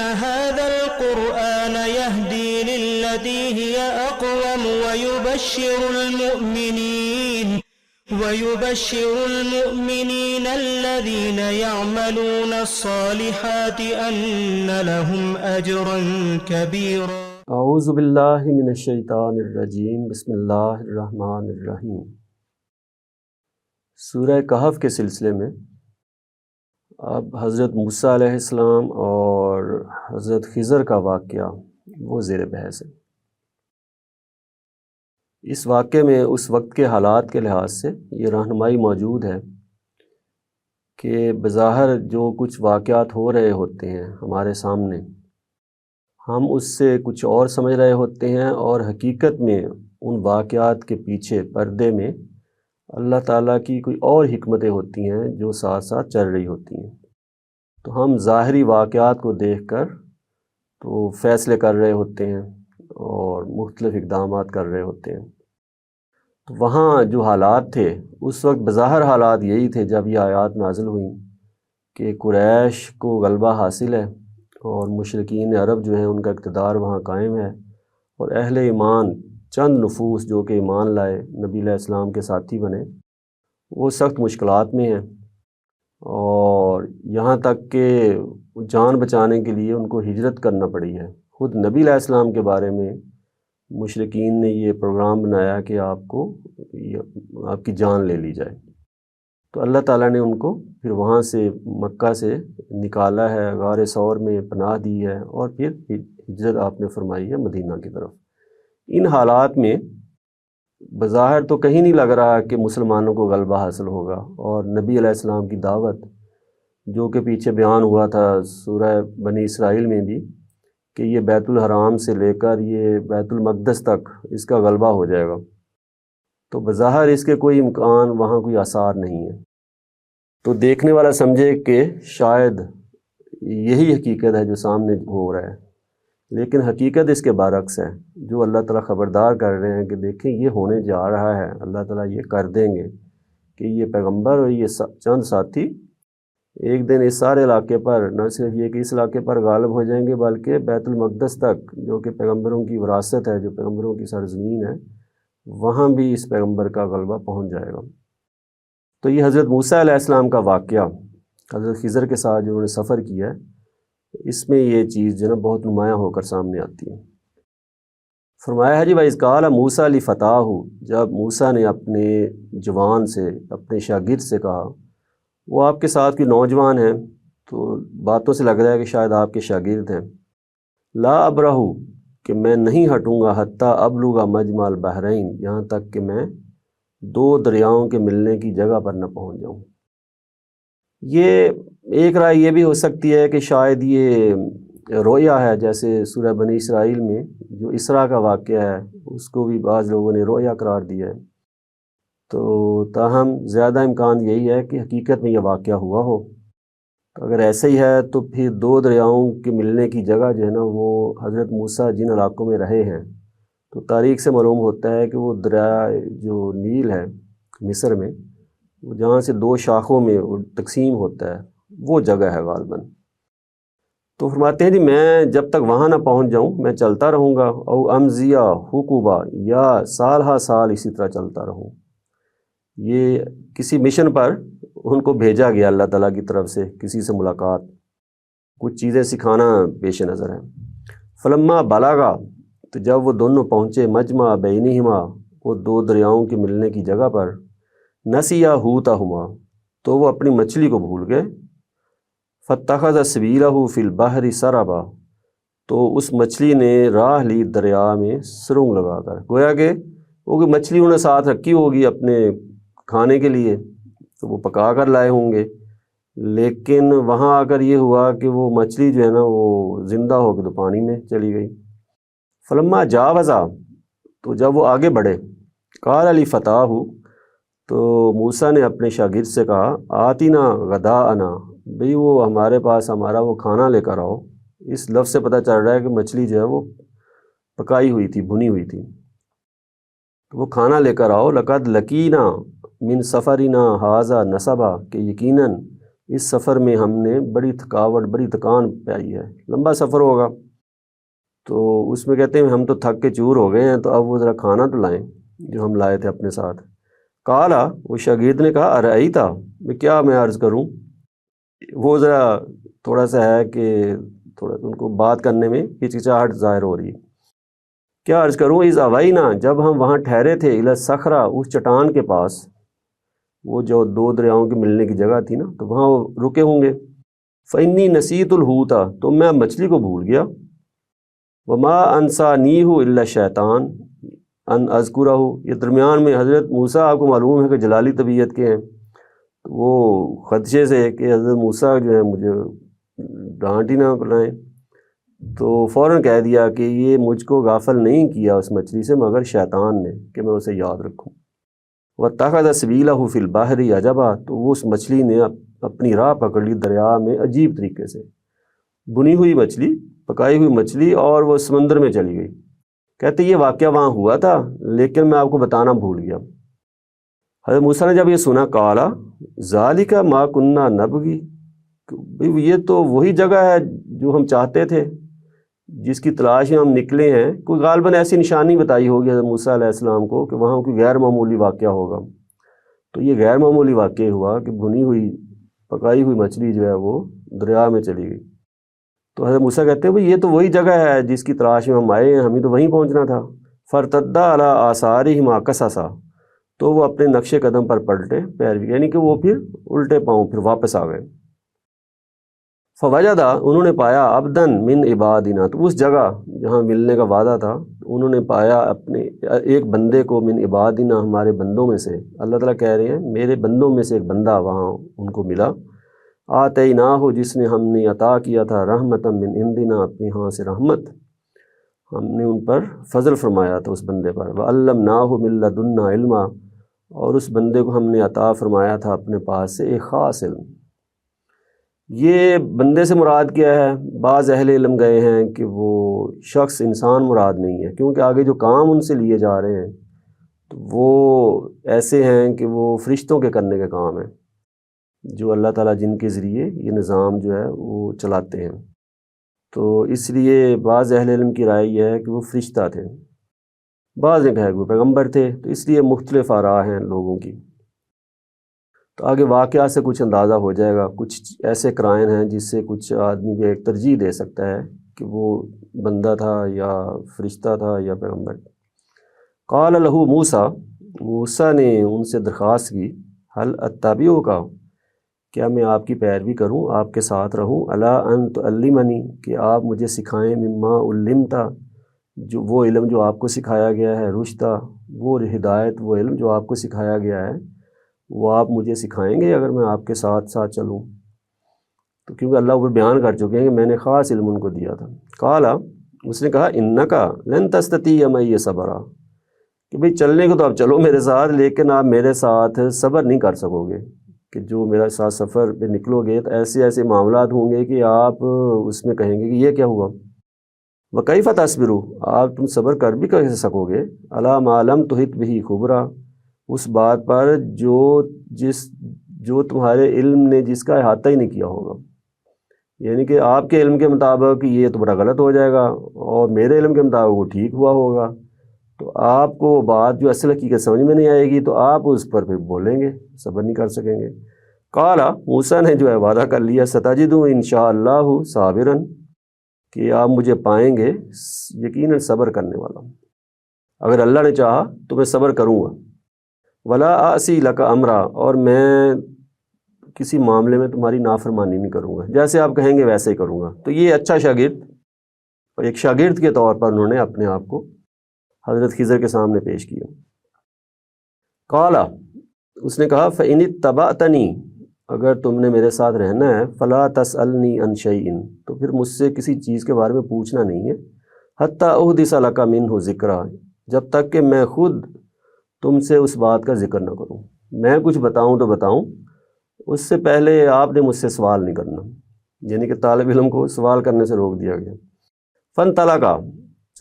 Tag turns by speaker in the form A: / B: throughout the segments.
A: هذا القرآن يهدي للتي هي أقوم ويبشر المؤمنين الذين يعملون الصالحات أن لهم أجرا كبيرا.
B: اعوذ باللہ من الشیطان الرجیم، بسم اللہ الرحمن الرحیم۔ سورہ کہف کے سلسلے میں اب حضرت موسیٰ علیہ السلام اور حضرت خضر کا واقعہ وہ زیر بحث ہے۔ اس واقعے میں اس وقت کے حالات کے لحاظ سے یہ رہنمائی موجود ہے کہ بظاہر جو کچھ واقعات ہو رہے ہوتے ہیں ہمارے سامنے، ہم اس سے کچھ اور سمجھ رہے ہوتے ہیں، اور حقیقت میں ان واقعات کے پیچھے پردے میں اللہ تعالیٰ کی کوئی اور حکمتیں ہوتی ہیں جو ساتھ ساتھ چل رہی ہوتی ہیں۔ تو ہم ظاہری واقعات کو دیکھ کر تو فیصلے کر رہے ہوتے ہیں اور مختلف اقدامات کر رہے ہوتے ہیں۔ تو وہاں جو حالات تھے اس وقت بظاہر حالات یہی تھے جب یہ آیات نازل ہوئیں کہ قریش کو غلبہ حاصل ہے اور مشرکین عرب جو ہیں ان کا اقتدار وہاں قائم ہے، اور اہل ایمان چند نفوس جو کہ ایمان لائے، نبی علیہ السلام کے ساتھی بنے، وہ سخت مشکلات میں ہیں، اور یہاں تک کہ جان بچانے کے لیے ان کو ہجرت کرنا پڑی ہے۔ خود نبی علیہ السلام کے بارے میں مشرکین نے یہ پروگرام بنایا کہ آپ کی جان لے لی جائے۔ تو اللہ تعالیٰ نے ان کو پھر وہاں سے مکہ سے نکالا ہے، غار ثور میں پناہ دی ہے، اور پھر ہجرت آپ نے فرمائی ہے مدینہ کی طرف۔ ان حالات میں بظاہر تو کہیں نہیں لگ رہا کہ مسلمانوں کو غلبہ حاصل ہوگا، اور نبی علیہ السلام کی دعوت جو کہ پیچھے بیان ہوا تھا سورہ بنی اسرائیل میں بھی کہ یہ بیت الحرام سے لے کر یہ بیت المقدس تک اس کا غلبہ ہو جائے گا، تو بظاہر اس کے کوئی امکان، وہاں کوئی آثار نہیں ہے۔ تو دیکھنے والا سمجھے کہ شاید یہی حقیقت ہے جو سامنے ہو رہا ہے، لیکن حقیقت اس کے برعکس ہے۔ جو اللہ تعالیٰ خبردار کر رہے ہیں کہ دیکھیں یہ ہونے جا رہا ہے، اللہ تعالیٰ یہ کر دیں گے کہ یہ پیغمبر اور یہ چند ساتھی ایک دن اس سارے علاقے پر، نہ صرف یہ کہ اس علاقے پر غالب ہو جائیں گے بلکہ بیت المقدس تک جو کہ پیغمبروں کی وراثت ہے، جو پیغمبروں کی سرزمین ہے، وہاں بھی اس پیغمبر کا غلبہ پہنچ جائے گا۔ تو یہ حضرت موسیٰ علیہ السلام کا واقعہ حضرت خضر کے ساتھ جو انہوں نے سفر کیا ہے، اس میں یہ چیز جو ہے نا بہت نمایاں ہو کر سامنے آتی ہے۔ فرمایا ہے جی وَإِذْ قَالَ مُوسَىٰ لِفَتَاهُ، جب موسیٰ نے اپنے جوان سے، اپنے شاگرد سے کہا، وہ آپ کے ساتھ کوئی نوجوان ہیں تو باتوں سے لگ رہا ہے کہ شاید آپ کے شاگرد ہیں۔ لا ابرہ، کہ میں نہیں ہٹوں گا، حتیٰ ابلغ مجمع البحرین، یہاں تک کہ میں دو دریاؤں کے ملنے کی جگہ پر نہ پہنچ جاؤں۔ یہ ایک رائے یہ بھی ہو سکتی ہے کہ شاید یہ رویا ہے، جیسے سورہ بنی اسرائیل میں جو اسراء کا واقعہ ہے اس کو بھی بعض لوگوں نے رویا قرار دیا ہے۔ تو تاہم زیادہ امکان یہی ہے کہ حقیقت میں یہ واقعہ ہوا ہو۔ تو اگر ایسا ہی ہے تو پھر دو دریاؤں کے ملنے کی جگہ جو ہے نا وہ حضرت موسیٰ جن علاقوں میں رہے ہیں، تو تاریخ سے معلوم ہوتا ہے کہ وہ دریا جو نیل ہے مصر میں، وہ جہاں سے دو شاخوں میں تقسیم ہوتا ہے، وہ جگہ ہے غالباً۔ تو فرماتے ہیں جی میں جب تک وہاں نہ پہنچ جاؤں میں چلتا رہوں گا، او امزیہ حقوبہ، یا سال ہا سال اسی طرح چلتا رہوں۔ یہ کسی مشن پر ان کو بھیجا گیا اللہ تعالیٰ کی طرف سے، کسی سے ملاقات، کچھ چیزیں سکھانا پیش نظر ہے۔ فلما بلغا، تو جب وہ دونوں پہنچے، مجمع بینہما، وہ دو دریاؤں کے ملنے کی جگہ پر، نسیا حوتہما، تو وہ اپنی مچھلی کو بھول گئے، فاتخذ سبیلہ فی البحر سربا، تو اس مچھلی نے راہ لی دریا میں سرنگ لگا کر، گویا کہ وہ مچھلی انہیں ساتھ رکھی ہوگی اپنے کھانے کے لیے، تو وہ پکا کر لائے ہوں گے، لیکن وہاں آ کر یہ ہوا کہ وہ مچھلی جو ہے نا وہ زندہ ہو کے تو پانی میں چلی گئی۔ فلما جاوزا، تو جب وہ آگے بڑھے، قال لفتاہ، تو موسیٰ نے اپنے شاگرد سے کہا، آتینا غداءنا، بھئی وہ ہمارے پاس ہمارا وہ کھانا لے کر آؤ۔ اس لفظ سے پتہ چل رہا ہے کہ مچھلی جو ہے وہ پکائی ہوئی تھی، بھنی ہوئی تھی، وہ کھانا لے کر آؤ۔ لقد لقینا من سفرنا ھذا نصبا، کہ یقیناً اس سفر میں ہم نے بڑی تھکاوٹ بڑی تکان پائی ہے، لمبا سفر ہوگا۔ تو اس میں کہتے ہیں ہم تو تھک کے چور ہو گئے ہیں، تو اب وہ ذرا کھانا تو لائیں جو ہم لائے تھے اپنے ساتھ۔ کالا، وہ شاگرد نے کہا ارأیتا، میں عرض کروں، وہ ذرا تھوڑا سا ہے کہ تھوڑا ان کو بات کرنے میں ہچکچاہٹ ظاہر ہو رہی ہے۔ کیا عرض کروں، اذ اوینا، جب ہم وہاں ٹھہرے تھے، الی الصخرہ، اس چٹان کے پاس، وہ جو دو دریاؤں کے ملنے کی جگہ تھی نا، تو وہاں وہ رکے ہوں گے۔ فإنی نسیت الحوت، تو میں مچھلی کو بھول گیا۔ وما انسانیہ الا الشیطان ان اذکرہ، یہ درمیان میں حضرت موسیٰ آپ کو معلوم ہے کہ جلالی طبیعت کے ہیں، تو وہ خدشے سے کہ حضرت موسیٰ جو ہے مجھے ڈانٹ ہی نہ پلائیں، تو فوراً کہہ دیا کہ یہ مجھ کو غافل نہیں کیا اس مچھلی سے مگر شیطان نے، کہ میں اسے یاد رکھوں۔ واتخذ سبیلہ فی البحر عجبا، تو وہ اس مچھلی نے اپنی راہ پکڑ لی دریا میں عجیب طریقے سے، بنی ہوئی مچھلی، پکائی ہوئی مچھلی، اور وہ سمندر میں چلی گئی۔ کہتے یہ واقعہ وہاں ہوا تھا لیکن میں آپ کو بتانا بھول گیا۔ حضرت موسیٰ نے جب یہ سنا، کالا ذالک ما کننا نبغی، یہ تو وہی جگہ ہے جو ہم چاہتے تھے، جس کی تلاش میں ہم نکلے ہیں۔ کوئی غالباً ایسی نشانی بتائی ہوگی حضرت موسیٰ علیہ السلام کو کہ وہاں کوئی غیر معمولی واقعہ ہوگا، تو یہ غیر معمولی واقعہ ہوا کہ بھنی ہوئی پکائی ہوئی مچھلی جو ہے وہ دریا میں چلی گئی۔ تو حضرت موسیٰ کہتے ہیں بھئی یہ تو وہی جگہ ہے جس کی تلاش میں ہم آئے ہیں، ہمیں تو وہیں پہنچنا تھا۔ فرتدا علی آثارہما قصصا، تو وہ اپنے نقش قدم پر پلٹے پیروی، یعنی کہ وہ پھر الٹے پاؤں پھر واپس آ گئے۔ فوجدا، انہوں نے پایا عبدن من عبادنا، تو اس جگہ جہاں ملنے کا وعدہ تھا انہوں نے پایا اپنے ایک بندے کو، من عبادنا، ہمارے بندوں میں سے۔ اللہ تعالیٰ کہہ رہے ہیں میرے بندوں میں سے ایک بندہ وہاں ان کو ملا، آتیناہ، جس نے ہم نے عطا کیا تھا، رحمتا من عندنا، اپنے ہاں سے رحمت، ہم نے ان پر فضل فرمایا تھا اس بندے پر۔ وعلمناہ من لدنا علما، اور اس بندے کو ہم نے عطا فرمایا تھا اپنے پاس سے ایک خاص علم۔ یہ بندے سے مراد کیا ہے؟ بعض اہل علم گئے ہیں کہ وہ شخص انسان مراد نہیں ہے، کیونکہ آگے جو کام ان سے لیے جا رہے ہیں تو وہ ایسے ہیں کہ وہ فرشتوں کے کرنے کے کام ہیں، جو اللہ تعالیٰ جن کے ذریعے یہ نظام جو ہے وہ چلاتے ہیں۔ تو اس لیے بعض اہل علم کی رائے یہ ہے کہ وہ فرشتہ تھے، بعض نے کہا کہ وہ پیغمبر تھے، تو اس لیے مختلف آراء ہیں لوگوں کی۔ تو آگے واقعہ سے کچھ اندازہ ہو جائے گا، کچھ ایسے قرائن ہیں جس سے کچھ آدمی کو ایک ترجیح دے سکتا ہے کہ وہ بندہ تھا یا فرشتہ تھا یا پیغمبر۔ قال لہ موسیٰ، موسیٰ نے ان سے درخواست کی، هل اتبعک، کیا میں آپ کی پیروی کروں، آپ کے ساتھ رہوں، الا ان تعلمنی، کہ آپ مجھے سکھائیں، مما علمت، جو وہ علم جو آپ کو سکھایا گیا ہے، رشدہ، وہ ہدایت، وہ علم جو آپ کو سکھایا گیا ہے وہ آپ مجھے سکھائیں گے اگر میں آپ کے ساتھ ساتھ چلوں؟ تو کیونکہ اللہ وہ بیان کر چکے ہیں کہ میں نے خاص علم ان کو دیا تھا۔ قالا، اس نے کہا انکا لن تستطیع معی صبرا، کہ بھئی چلنے کو تو آپ چلو میرے ساتھ، لیکن آپ میرے ساتھ صبر نہیں کر سکو گے، کہ جو میرے ساتھ سفر پہ نکلو گے تو ایسے ایسے معاملات ہوں گے کہ آپ اس میں کہیں گے کہ یہ کیا ہوا۔ وکیف تصبروا، آپ تم صبر کر بھی کیسے سکو گے، علی ما لم تحط بہ خبرا، اس بات پر جو تمہارے علم نے جس کا احاطہ ہی نہیں کیا ہوگا، یعنی کہ آپ کے علم کے مطابق یہ تو بڑا غلط ہو جائے گا اور میرے علم کے مطابق وہ ٹھیک ہوا ہوگا، تو آپ کو بات جو اصل حقیقت سمجھ میں نہیں آئے گی تو آپ اس پر پھر بولیں گے، صبر نہیں کر سکیں گے۔ قالا، موسیٰ نے جو ہے وعدہ کر لیا، ستجدنی انشاءاللہ صابرا، کہ آپ مجھے پائیں گے یقیناً صبر کرنے والا، اگر اللہ نے چاہا تو میں صبر کروں گا۔ ولا اعصی لک امرا، اور میں کسی معاملے میں تمہاری نافرمانی نہیں کروں گا، جیسے آپ کہیں گے ویسے ہی کروں گا۔ تو یہ اچھا شاگرد، اور ایک شاگرد کے طور پر انہوں نے اپنے آپ کو حضرت خضر کے سامنے پیش کیا۔ قالا، اس نے کہا فإن اتبعتنی، اگر تم نے میرے ساتھ رہنا ہے، فلا تسألنی عن شیء، تو پھر مجھ سے کسی چیز کے بارے میں پوچھنا نہیں ہے، حتی احدث لک منہ ذکرا، جب تک کہ میں خود تم سے اس بات کا ذکر نہ کروں، میں کچھ بتاؤں تو بتاؤں، اس سے پہلے آپ نے مجھ سے سوال نہیں کرنا، یعنی کہ طالب علم کو سوال کرنے سے روک دیا گیا۔ فانطلقا،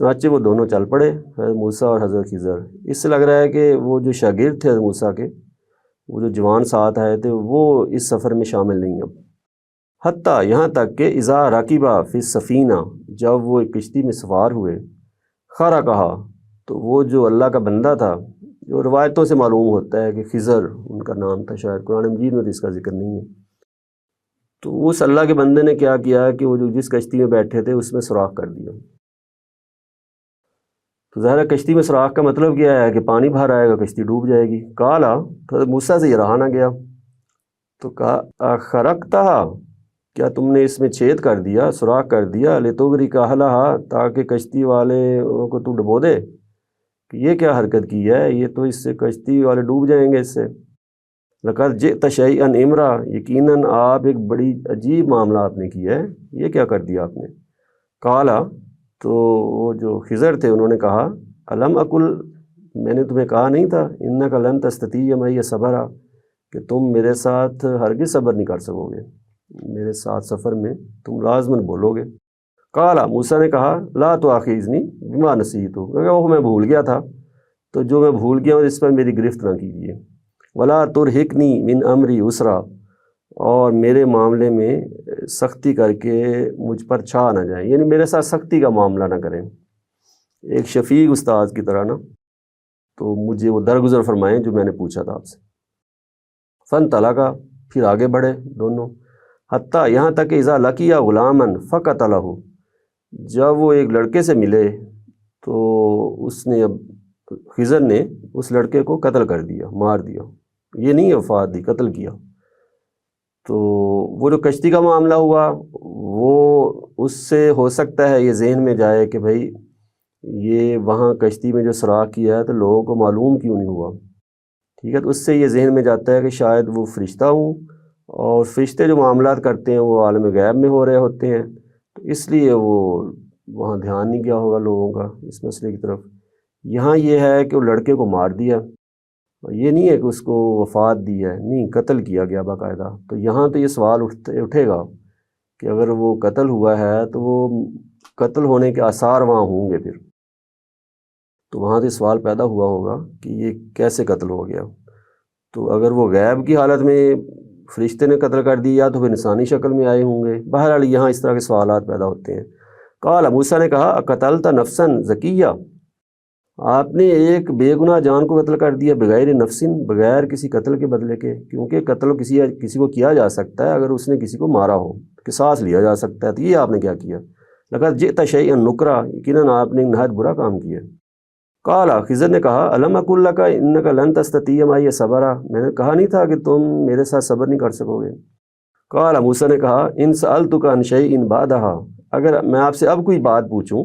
B: چنانچہ وہ دونوں چل پڑے، حضرت موسیٰ اور حضرت خضر۔ اس سے لگ رہا ہے کہ وہ جو شاگرد تھے حضرت موسیٰ کے، وہ جو جوان ساتھ آئے تھے، وہ اس سفر میں شامل نہیں اب۔ حتیٰ یہاں تک کہ اذا رکبا فی السفینہ جب وہ ایک کشتی میں سوار ہوئے، خرا کہا تو وہ جو اللہ کا بندہ تھا، جو روایتوں سے معلوم ہوتا ہے کہ خضر ان کا نام تھا، شاید قرآن مجید میں تو اس کا ذکر نہیں ہے، تو اس اللہ کے بندے نے کیا کیا کہ وہ جو جس کشتی میں بیٹھے تھے اس میں سوراخ کر دیا۔ تو ظاہر ہے کشتی میں سوراخ کا مطلب کیا ہے کہ پانی باہر آئے گا، کشتی ڈوب جائے گی۔ کالا تو موسیٰ سے یہ رہا نہ گیا، تو کہا خرقتہ، کیا تم نے اس میں چھید کر دیا، سوراخ کر دیا، لتغرق اہلہا، تاکہ کشتی والے کو تو ڈبو دے، کہ یہ کیا حرکت کی ہے، یہ تو اس سے کشتی والے ڈوب جائیں گے اس سے۔ لقد جئت شیئا امرا، یقیناً آپ ایک بڑی عجیب معاملہ آپ نے کیا ہے، یہ کیا کر دیا آپ نے۔ کالا، تو وہ جو خضر تھے انہوں نے کہا الم اقل، میں نے تمہیں کہا نہیں تھا انک لن تستطیع معی صبرا، کہ تم میرے ساتھ ہرگز صبر نہیں کر سکو گے، میرے ساتھ سفر میں تم لازماً بولو گے۔ کالا، موسیٰ نے کہا لا تؤاخذنی بما نسیت، وہ میں بھول گیا تھا، تو جو میں بھول گیا ہوں اس پر میری گرفت نہ کیجیے۔ ولا ترہقنی من امری اسرا، اور میرے معاملے میں سختی کر کے مجھ پر چھا نہ جائیں، یعنی میرے ساتھ سختی کا معاملہ نہ کریں، ایک شفیق استاد کی طرح نا، تو مجھے وہ درگزر فرمائیں جو میں نے پوچھا تھا آپ سے۔ فن طلقا، پھر آگے بڑھے دونوں، حتیٰ یہاں تک کہ اذا لقیا غلامن فقتلہ، جب وہ ایک لڑکے سے ملے تو اس نے خضر نے اس لڑکے کو قتل کر دیا، مار دیا، یہ نہیں وفات دی، قتل کیا۔ تو وہ جو کشتی کا معاملہ ہوا وہ اس سے ہو سکتا ہے یہ ذہن میں جائے کہ بھائی یہ وہاں کشتی میں جو سوراخ کیا ہے تو لوگوں کو معلوم کیوں نہیں ہوا، ٹھیک ہے، تو اس سے یہ ذہن میں جاتا ہے کہ شاید وہ فرشتہ ہوں، اور فرشتے جو معاملات کرتے ہیں وہ عالم غیب میں ہو رہے ہوتے ہیں، تو اس لیے وہ وہاں دھیان نہیں گیا ہوگا لوگوں کا اس مسئلے کی طرف۔ یہاں یہ ہے کہ وہ لڑکے کو مار دیا، یہ نہیں ہے کہ اس کو وفات دی ہے، نہیں، قتل کیا گیا باقاعدہ۔ تو یہاں تو یہ سوال اٹھے گا کہ اگر وہ قتل ہوا ہے تو وہ قتل ہونے کے آثار وہاں ہوں گے، پھر تو وہاں سے سوال پیدا ہوا ہوگا کہ یہ کیسے قتل ہو گیا۔ تو اگر وہ غیب کی حالت میں فرشتے نے قتل کر دیا تو پھر انسانی شکل میں آئے ہوں گے۔ بہرحال یہاں اس طرح کے سوالات پیدا ہوتے ہیں۔ قال، موسیٰ نے کہا اقتلت نفسا زکیہ، آپ نے ایک بے گناہ جان کو قتل کر دیا، بغیر نفس، بغیر کسی قتل کے بدلے کے، کیونکہ قتل کسی کو کیا جا سکتا ہے اگر اس نے کسی کو مارا ہو، قصاص لیا جا سکتا ہے، تو یہ آپ نے کیا کیا۔ لقد جئت شیئا نکرا، یقیناً آپ نے نہایت برا کام کیا۔ قال، خضر نے کہا الم اقل لک انک لن تستطیع معی صبرا، میں نے کہا نہیں تھا کہ تم میرے ساتھ صبر نہیں کر سکو گے۔ قال، موسیٰ نے کہا ان سألتک عن شیء بعدھا، اگر میں آپ سے اب کوئی بات پوچھوں،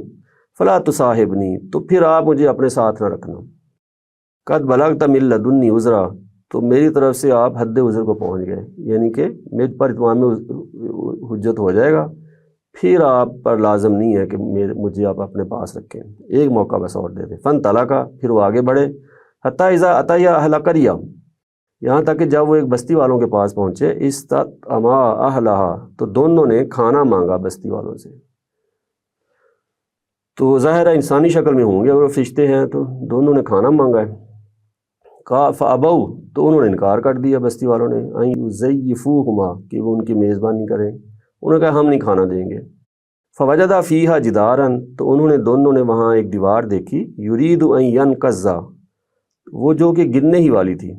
B: فلا تصاحبنی، تو پھر آپ مجھے اپنے ساتھ نہ رکھنا۔ قد بلغت من لدنی عذرا، تو میری طرف سے آپ حد عذر کو پہنچ گئے، یعنی کہ میرے پر اتمام حجت ہو جائے گا، پھر آپ پر لازم نہیں ہے کہ مجھے آپ اپنے پاس رکھیں، ایک موقع بس اور دے دیں۔ فن طلقا، پھر وہ آگے بڑھے، حتیٰ اذا اتیا اہل قریہ، یہاں تک کہ جب وہ ایک بستی والوں کے پاس پہنچے، استطعما اہلہا، تو دونوں نے کھانا مانگا بستی والوں سے۔ تو ظاہر ہے انسانی شکل میں ہوں گے، اگر وہ فرشتے ہیں تو دونوں نے کھانا مانگا ہے۔ فابوا، تو انہوں نے انکار کر دیا بستی والوں نے، ان یضیفوہما، کہ وہ ان کی میزبانی کریں، انہوں نے کہا ہم نہیں کھانا دیں گے۔ فوجدا فیہا جدارا، تو انہوں نے دونوں نے وہاں ایک دیوار دیکھی، یرید ان ینقض، وہ جو کہ گرنے ہی والی تھی۔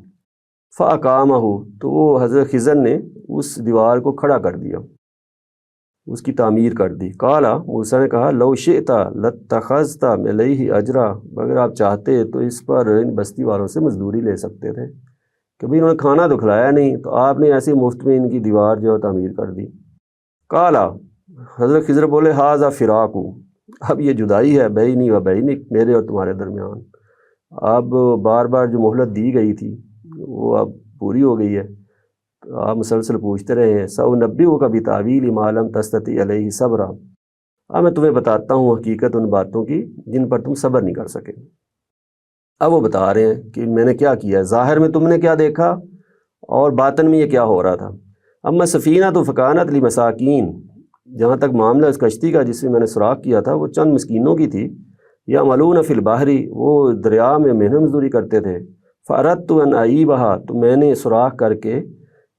B: فاقامہ، تو وہ حضرت خضر نے اس دیوار کو کھڑا کر دیا، اس کی تعمیر کر دی۔ قال، موسیٰ نے کہا لو شئت لاتخذت علیہ اجرا، اگر آپ چاہتے تو اس پر ان بستی والوں سے مزدوری لے سکتے تھے، کہ بھئی انہوں نے کھانا تو کھلایا نہیں، تو آپ نے ایسے مفت میں ان کی دیوار جو تعمیر کر دی۔ قال، حضرت خضر بولے ھذا فراق، اب یہ جدائی ہے، بینی و بینک، میرے اور تمہارے درمیان، اب بار بار جو مہلت دی گئی تھی وہ اب پوری ہو گئی ہے۔ آپ مسلسل پوچھتے رہے ہیں، سأنبئک بتأویل ما لم تستطع علیہ صبرا، اب میں تمہیں بتاتا ہوں حقیقت ان باتوں کی جن پر تم صبر نہیں کر سکے۔ اب وہ بتا رہے ہیں کہ میں نے کیا کیا، ظاہر میں تم نے کیا دیکھا اور باطن میں یہ کیا ہو رہا تھا۔ اما سفینہ تو فکانت لمساکین، جہاں تک معاملہ اس کشتی کا جس میں نے سوراخ کیا تھا وہ چند مسکینوں کی تھی، یعملون فی البحر، وہ دریا میں محنت مزدوری کرتے تھے۔ فاردت ان اعیبھا، تو میں نے سوراخ کر کے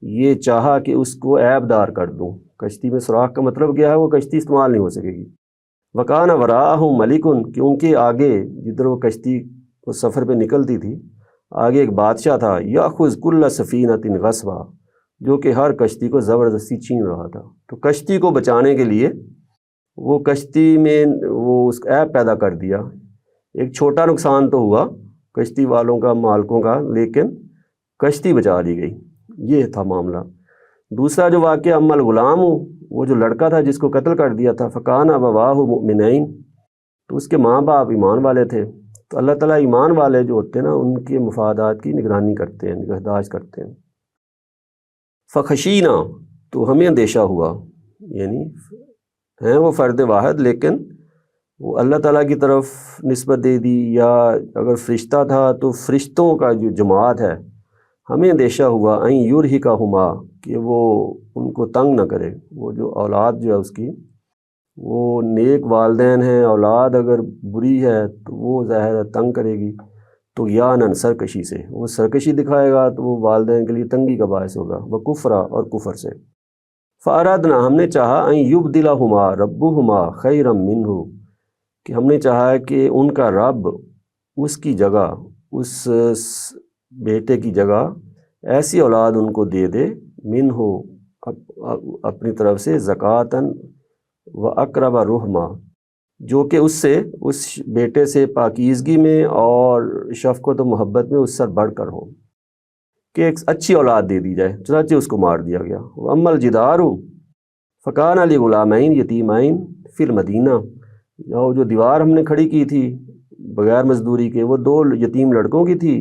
B: یہ چاہا کہ اس کو عیب دار کر دوں، کشتی میں سوراخ کا مطلب کیا ہے؟ وہ کشتی استعمال نہیں ہو سکے گی۔ وکان وراءہم ملکن، کہ ان کے آگے جدھر وہ کشتی اس سفر پہ نکلتی تھی آگے ایک بادشاہ تھا، یاخذ کل سفینۃ غصبا، جو کہ ہر کشتی کو زبردستی چھین رہا تھا۔ تو کشتی کو بچانے کے لیے وہ کشتی میں وہ اس کا عیب پیدا کر دیا۔ ایک چھوٹا نقصان تو ہوا کشتی والوں کا، مالکوں کا، لیکن کشتی بچا لی گئی، یہ تھا معاملہ۔ دوسرا جو واقعہ، اما الغلام، وہ جو لڑکا تھا جس کو قتل کر دیا تھا، فکان ابواہ مؤمنین، تو اس کے ماں باپ ایمان والے تھے۔ تو اللہ تعالیٰ ایمان والے جو ہوتے ہیں نا ان کے مفادات کی نگرانی کرتے ہیں، نگہداشت کرتے ہیں۔ فخشینا، تو ہمیں اندیشہ ہوا، یعنی ہیں وہ فرد واحد لیکن وہ اللہ تعالیٰ کی طرف نسبت دے دی، یا اگر فرشتہ تھا تو فرشتوں کا جو جماعت ہے، ہمیں اندیشہ ہوا ان یرہقہما، کہ وہ ان کو تنگ نہ کرے۔ وہ جو اولاد جو ہے اس کی، وہ نیک والدین ہیں، اولاد اگر بری ہے تو وہ ظاہر ہے تنگ کرے گی، تو یانن سرکشی سے، وہ سرکشی دکھائے گا تو وہ والدین کے لیے تنگی کا باعث ہوگا، وہ کفرا، اور کفر سے۔ فارادنا، ہم نے چاہا ان یبدلہما ربہما خیرا منہ، کہ ہم نے چاہا کہ ان کا رب اس کی جگہ، اس بیٹے کی جگہ ایسی اولاد ان کو دے دے، منہ، اپنی طرف سے، زکاتاً و اقرب رحمہ، جو کہ اس سے، اس بیٹے سے پاکیزگی میں اور شفقت و محبت میں اس سے بڑھ کر ہو، کہ ایک اچھی اولاد دے دی جائے، چنانچہ اس کو مار دیا گیا۔ واما الجدار فکان لغلامین یتیمین فی المدینہ، جو دیوار ہم نے کھڑی کی تھی بغیر مزدوری کے، وہ 2 یتیم لڑکوں کی تھی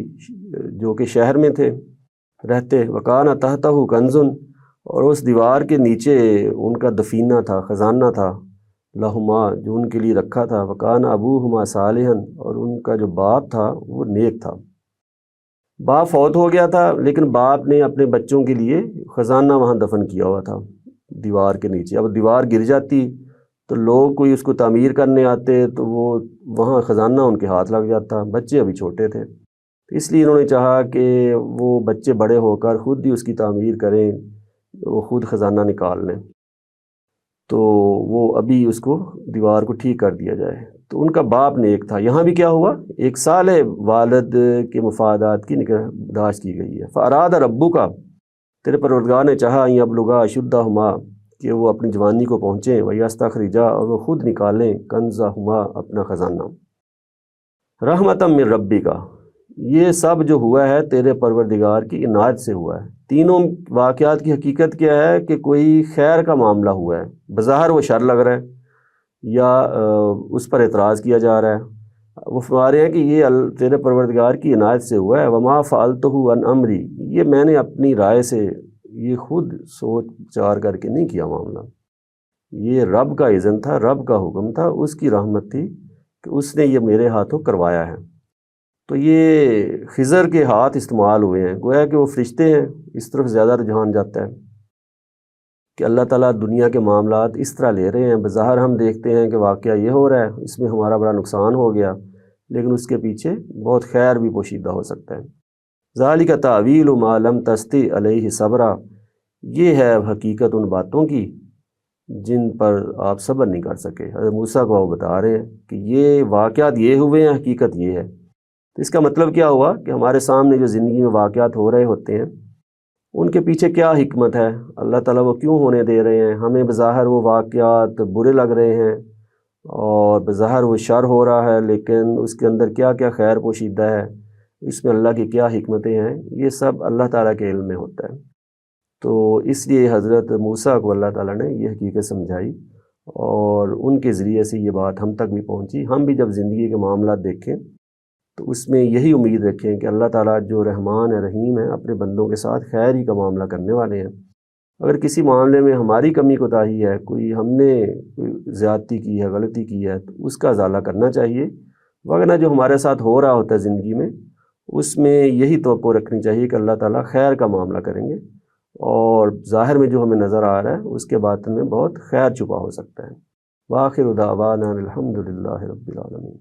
B: جو کہ شہر میں تھے رہتے۔ وکان تحتہ کنز، اور اس دیوار کے نیچے ان کا دفینہ تھا، خزانہ تھا، لہما، جو ان کے لیے رکھا تھا۔ وکان ابوہما صالحا، اور ان کا جو باپ تھا وہ نیک تھا۔ باپ فوت ہو گیا تھا لیکن باپ نے اپنے بچوں کے لیے خزانہ وہاں دفن کیا ہوا تھا دیوار کے نیچے۔ اب دیوار گر جاتی تو لوگ کوئی اس کو تعمیر کرنے آتے تو وہ وہاں خزانہ ان کے ہاتھ لگ جاتا، بچے ابھی چھوٹے تھے، اس لیے انہوں نے چاہا کہ وہ بچے بڑے ہو کر خود ہی اس کی تعمیر کریں، وہ خود خزانہ نکال لیں، تو وہ ابھی اس کو دیوار کو ٹھیک کر دیا جائے۔ تو ان کا باپ نیک تھا۔ یہاں بھی کیا ہوا؟ ایک صالح والد کے مفادات کی نگہداشت کی گئی ہے۔ فاراد ربک، تیرے پروردگار نے چاہا، ان یبلغا اشدہما، کہ وہ اپنی جوانی کو پہنچیں، ویستخرجا، اور وہ خود نکالیں، کنزہما، اپنا خزانہ، رحمتا من ربک، یہ سب جو ہوا ہے تیرے پروردگار کی عنایت سے ہوا ہے۔ تینوں واقعات کی حقیقت کیا ہے کہ کوئی خیر کا معاملہ ہوا ہے، بظاہر وہ شر لگ رہا ہے یا اس پر اعتراض کیا جا رہا ہے، وہ فرما رہے ہیں کہ یہ تیرے پروردگار کی عنایت سے ہوا ہے۔ وما فعلتہ عن امری، یہ میں نے اپنی رائے سے، یہ خود سوچ بچار کر کے نہیں کیا معاملہ، یہ رب کا اذن تھا، رب کا حکم تھا، اس کی رحمت تھی کہ اس نے یہ میرے ہاتھوں کروایا ہے۔ تو یہ خضر کے ہاتھ استعمال ہوئے ہیں، گویا کہ وہ فرشتے ہیں، اس طرف زیادہ رجحان جاتا ہے کہ اللہ تعالیٰ دنیا کے معاملات اس طرح لے رہے ہیں۔ بظاہر ہم دیکھتے ہیں کہ واقعہ یہ ہو رہا ہے، اس میں ہمارا بڑا نقصان ہو گیا، لیکن اس کے پیچھے بہت خیر بھی پوشیدہ ہو سکتا ہے۔ ذالک تعویل ما لم تسطع علیہ صبرا، یہ ہے حقیقت ان باتوں کی جن پر آپ صبر نہیں کر سکے۔ حضرت موسیٰ کو وہ بتا رہے ہیں کہ یہ واقعات یہ ہوئے ہیں، حقیقت یہ ہے۔ تو اس کا مطلب کیا ہوا کہ ہمارے سامنے جو زندگی میں واقعات ہو رہے ہوتے ہیں ان کے پیچھے کیا حکمت ہے، اللہ تعالیٰ وہ کیوں ہونے دے رہے ہیں۔ ہمیں بظاہر وہ واقعات برے لگ رہے ہیں اور بظاہر وہ شر ہو رہا ہے، لیکن اس کے اندر کیا کیا خیر پوشیدہ ہے، اس میں اللہ کی کیا حکمتیں ہیں، یہ سب اللہ تعالیٰ کے علم میں ہوتا ہے۔ تو اس لیے حضرت موسیٰ کو اللہ تعالیٰ نے یہ حقیقت سمجھائی اور ان کے ذریعے سے یہ بات ہم تک بھی پہنچی۔ ہم بھی جب زندگی کے معاملات دیکھیں تو اس میں یہی امید رکھیں کہ اللہ تعالیٰ جو رحمان ہے، رحیم ہے، اپنے بندوں کے ساتھ خیر ہی کا معاملہ کرنے والے ہیں۔ اگر کسی معاملے میں ہماری کمی کوتاہی ہے، کوئی ہم نے کوئی زیادتی کی ہے، غلطی کی ہے، تو اس کا ازالہ کرنا چاہیے، وگرنہ جو ہمارے ساتھ ہو رہا ہوتا ہے زندگی میں اس میں یہی توقع رکھنی چاہیے کہ اللہ تعالیٰ خیر کا معاملہ کریں گے، اور ظاہر میں جو ہمیں نظر آ رہا ہے اس کے باطن میں بہت خیر چھپا ہو سکتا ہے۔ وآخر دعوانا الحمد للہ رب العالمین۔